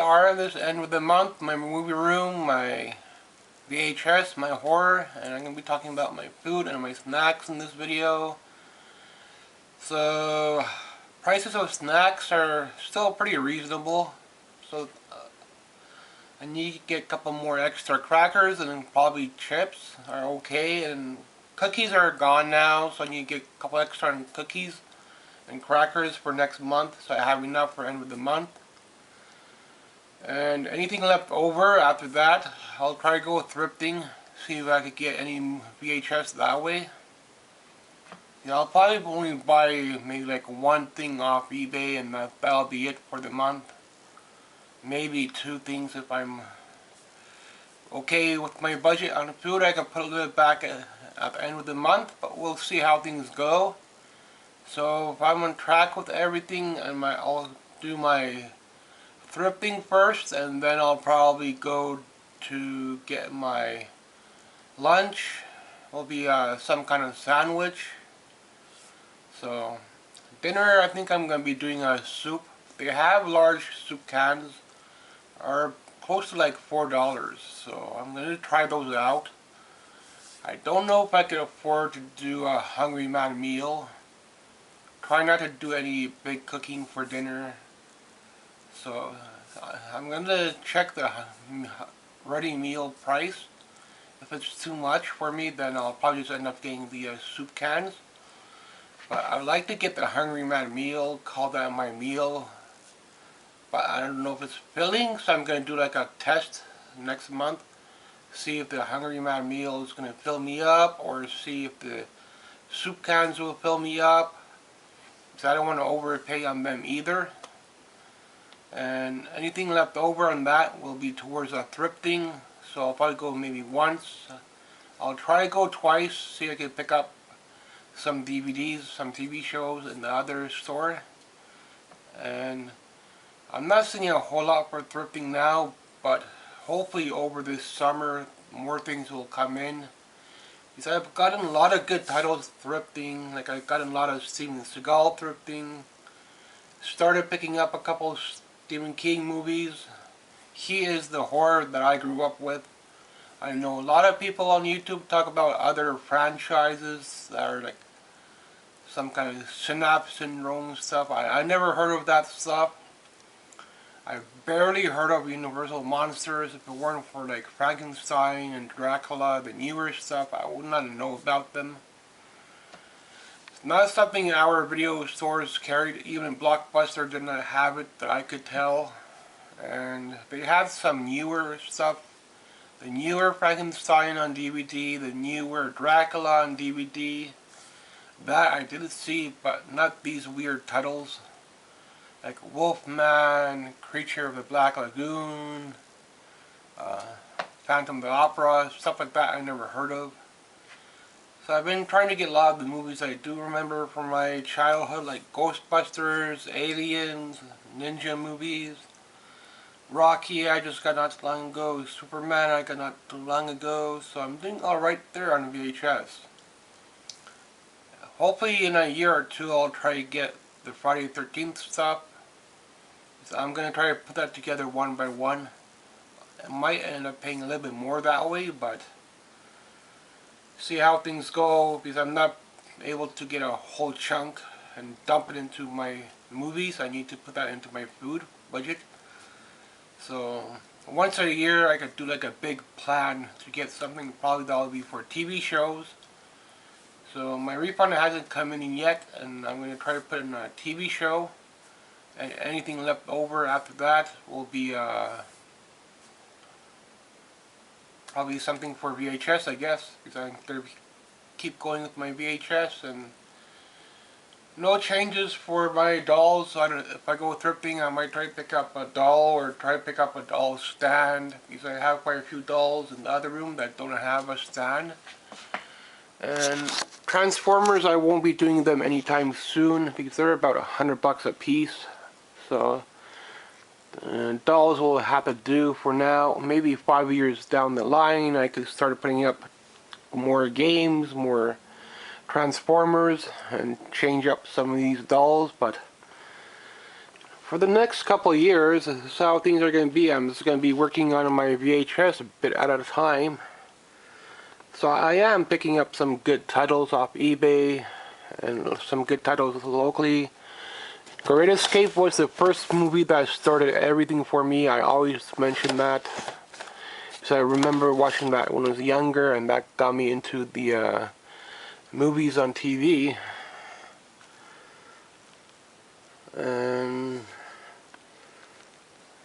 are at this end of the month. My movie room, my VHS, my horror, and I'm going to be talking about my food and my snacks in this video. So, prices of snacks are still pretty reasonable. So, I need to get a couple more extra crackers, and then probably chips are okay. And cookies are gone now, so I need to get a couple extra cookies and crackers for next month, so I have enough for end of the month. And anything left over after that, I'll try to go thrifting, see if I could get any VHS that way. I'll probably only buy maybe like one thing off eBay, and that'll be it for the month. Maybe two things if I'm okay with my budget on food. I can put a little bit back at the end of the month, but we'll see how things go. So if I'm on track with everything, I'll do my thrifting first, and then I'll probably go to get my lunch. Will be some kind of sandwich. So dinner, I think I'm going to be doing a soup. They have large soup cans, are close to like $4, so I'm going to try those out. I don't know if I could afford to do a Hungry Man meal. Try not to do any big cooking for dinner. So I'm going to check the ready meal price. If it's too much for me, then I'll probably just end up getting the soup cans. But I would like to get the Hungry Man meal, call that my meal. But I don't know if it's filling, so I'm going to do like a test next month. See if the Hungry Man meal is going to fill me up, or see if the soup cans will fill me up. So I don't want to overpay on them either. And anything left over on that will be towards thrifting. So I'll probably go maybe once. I'll try to go twice, see if I can pick up some DVDs, some TV shows in the other store. And I'm not seeing a whole lot for thrifting now, but hopefully over this summer more things will come in. Because I've gotten a lot of good titles thrifting, like I've gotten a lot of Steven Seagal thrifting. Started picking up a couple Stephen King movies. He is the horror that I grew up with. I know a lot of people on YouTube talk about other franchises that are like some kind of synapse syndrome stuff. I never heard of that stuff. I've barely heard of Universal Monsters. If it weren't for like Frankenstein and Dracula, the newer stuff, I would not know about them. It's not something our video stores carried. Even Blockbuster did not have it that I could tell. And they have some newer stuff. The newer Frankenstein on DVD, the newer Dracula on DVD. That I did see, but not these weird titles. Like Wolfman, Creature of the Black Lagoon, Phantom of the Opera, stuff like that I never heard of. So I've been trying to get a lot of the movies I do remember from my childhood, like Ghostbusters, Aliens, Ninja movies. Rocky I just got not too long ago, Superman I got not too long ago, so I'm doing alright there on VHS. Hopefully in a year or two I'll try to get the Friday the 13th stuff. So I'm going to try to put that together one by one. I might end up paying a little bit more that way, but see how things go, because I'm not able to get a whole chunk and dump it into my movies. I need to put that into my food budget. So once a year I could do like a big plan to get something, probably that'll be for TV shows. So my refund hasn't come in yet, and I'm going to try to put in a TV show. And anything left over after that will be probably something for VHS, I guess, because I'm going to keep going with my VHS. And no changes for my dolls. So if I go thrifting, I might try to pick up a doll, or try to pick up a doll stand, because I have quite a few dolls in the other room that don't have a stand. And Transformers, I won't be doing them anytime soon, because they're about $100 a piece. So dolls will have to do for now. Maybe 5 years down the line I could start putting up more games, more Transformers, and change up some of these dolls. But For the next couple of years, this is how things are going to be. I'm just going to be working on my VHS a bit at a time. So I am picking up some good titles off eBay and some good titles locally. Great Escape was the first movie that started everything for me. I always mention that. So I remember watching that when I was younger, and that got me into the movies on TV. And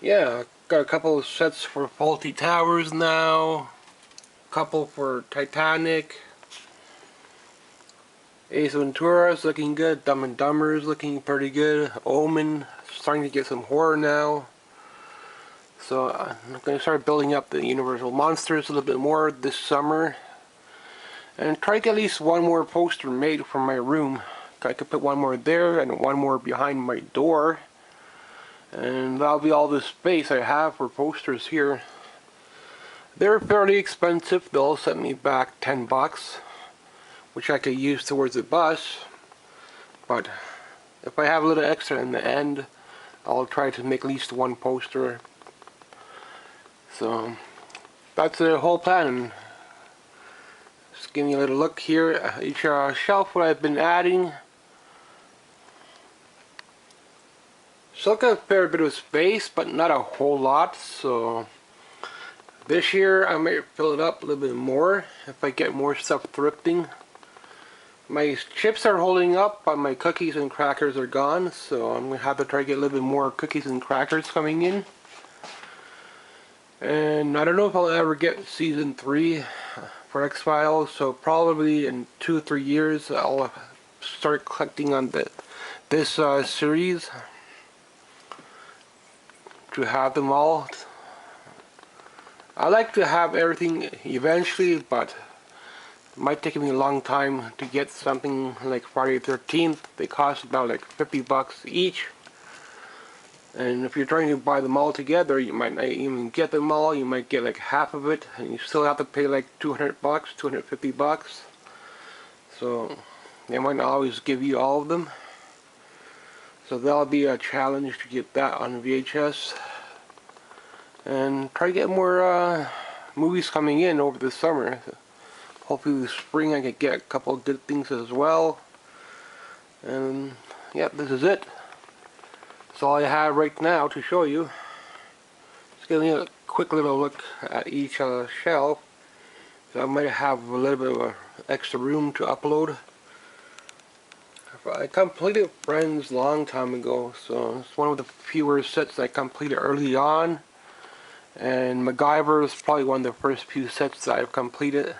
yeah, got a couple of sets for Fawlty Towers now. A couple for Titanic. Ace Ventura is looking good. Dumb and Dumber is looking pretty good. Omen, starting to get some horror now. So I'm going to start building up the Universal Monsters a little bit more this summer. And try to get at least one more poster made for my room. I could put one more there and one more behind my door. And that'll be all the space I have for posters here. They're fairly expensive. They'll set me back $10, which I could use towards the bus. But if I have a little extra in the end, I'll try to make at least one poster. So that's the whole plan. Just give me a little look here at each shelf what I've been adding. Still got a fair bit of space, but not a whole lot. So this year I might fill it up a little bit more if I get more stuff thrifting. My chips are holding up, but my cookies and crackers are gone. So I'm going to have to try to get a little bit more cookies and crackers coming in. And I don't know if I'll ever get season 3 for X-Files, so probably in 2 or 3 years I'll start collecting on this series to have them all. I like to have everything eventually, but it might take me a long time to get something like Friday the 13th. They cost about like $50 each. And if you're trying to buy them all together, you might not even get them all. You might get like half of it, and you still have to pay like $200, $250. So they might not always give you all of them. So that'll be a challenge to get that on VHS. And try to get more movies coming in over the summer. Hopefully this spring I can get a couple of good things as well. And yeah, this is it. That's all I have right now to show you. Just giving you a quick little look at each shelf. So I might have a little bit of extra room to upload. I completed Friends a long time ago, so it's one of the fewer sets I completed early on. And MacGyver is probably one of the first few sets that I've completed.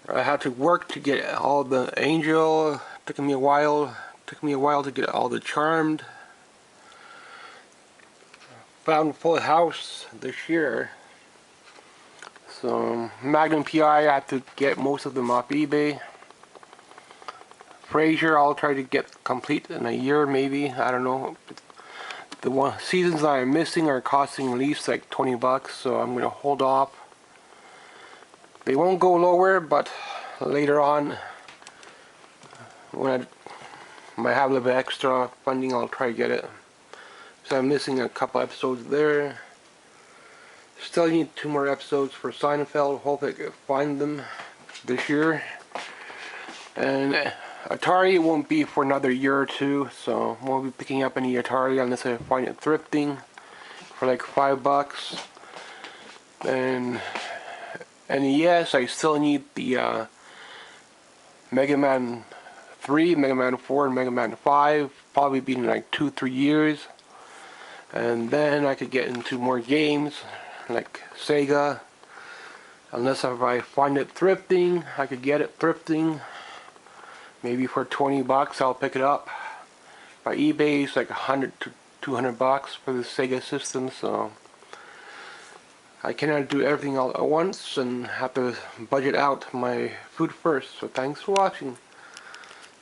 I had to work to get all the Angel. Took me a while to get all the Charmed. Found Full House this year. So Magnum PI, I have to get most of them off eBay. Frasier, I'll try to get complete in a year maybe. I don't know. The seasons that I'm missing are costing at least like $20, so I'm going to hold off. They won't go lower, but later on, when I might have a little bit extra funding, I'll try to get it. So I'm missing a couple episodes there. Still need 2 more episodes for Seinfeld. Hope I can find them this year. And Atari won't be for another year or 2, so I won't be picking up any Atari unless I find it thrifting for like $5. And yes, I still need the Mega Man 3, Mega Man 4, and Mega Man 5. Probably be in like 2-3 years. And then I could get into more games like Sega. Unless if I find it thrifting, I could get it thrifting. Maybe for $20 I'll pick it up. By eBay it's like $100 to $200 for the Sega system, so I cannot do everything all at once and have to budget out my food first. So thanks for watching.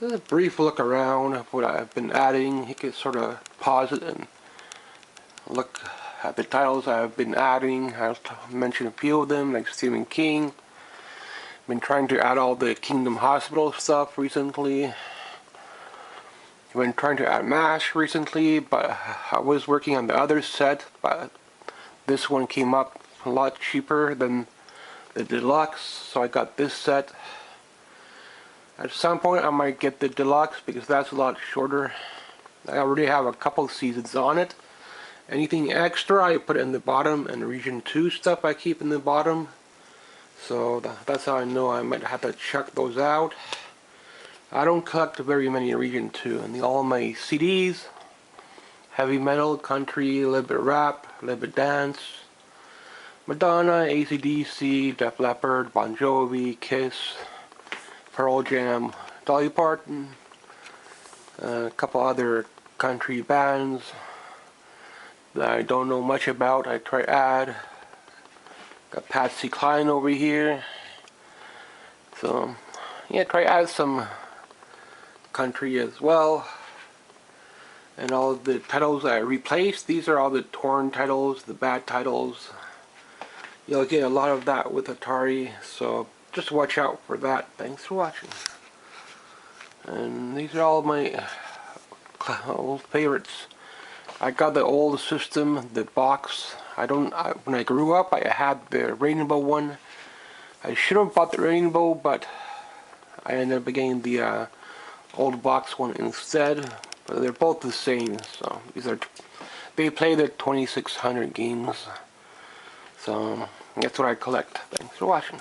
This is a brief look around of what I've been adding. You can sort of pause it and look at the titles I've been adding. I'll mention a few of them, like Stephen King. Been trying to add all the Kingdom Hospital stuff recently. been trying to add MASH recently, but I was working on the other set, but this one came up a lot cheaper than the deluxe, so I got this set. At some point I might get the deluxe because that's a lot shorter. I already have a couple seasons on it. Anything extra I put in the bottom, and region 2 stuff I keep in the bottom. So that's how I know I might have to chuck those out. I don't collect very many region 2, and all my CDs, heavy metal, country, a little bit rap, a little bit dance, Madonna, AC/DC, Def Leppard, Bon Jovi, Kiss, Pearl Jam, Dolly Parton, a couple other country bands that I don't know much about. I try to add. Got Patsy Cline over here. So yeah, try to add some country as well. And all of the titles I replaced, these are all the torn titles, the bad titles. You'll get a lot of that with Atari, so just watch out for that. Thanks for watching. And these are all my old favorites. I got the old system, the box. When I grew up, I had the rainbow one. I should have bought the rainbow, but I ended up getting the old box one instead. But they're both the same, so they play the 2600 games. So that's what I collect. Thanks for watching.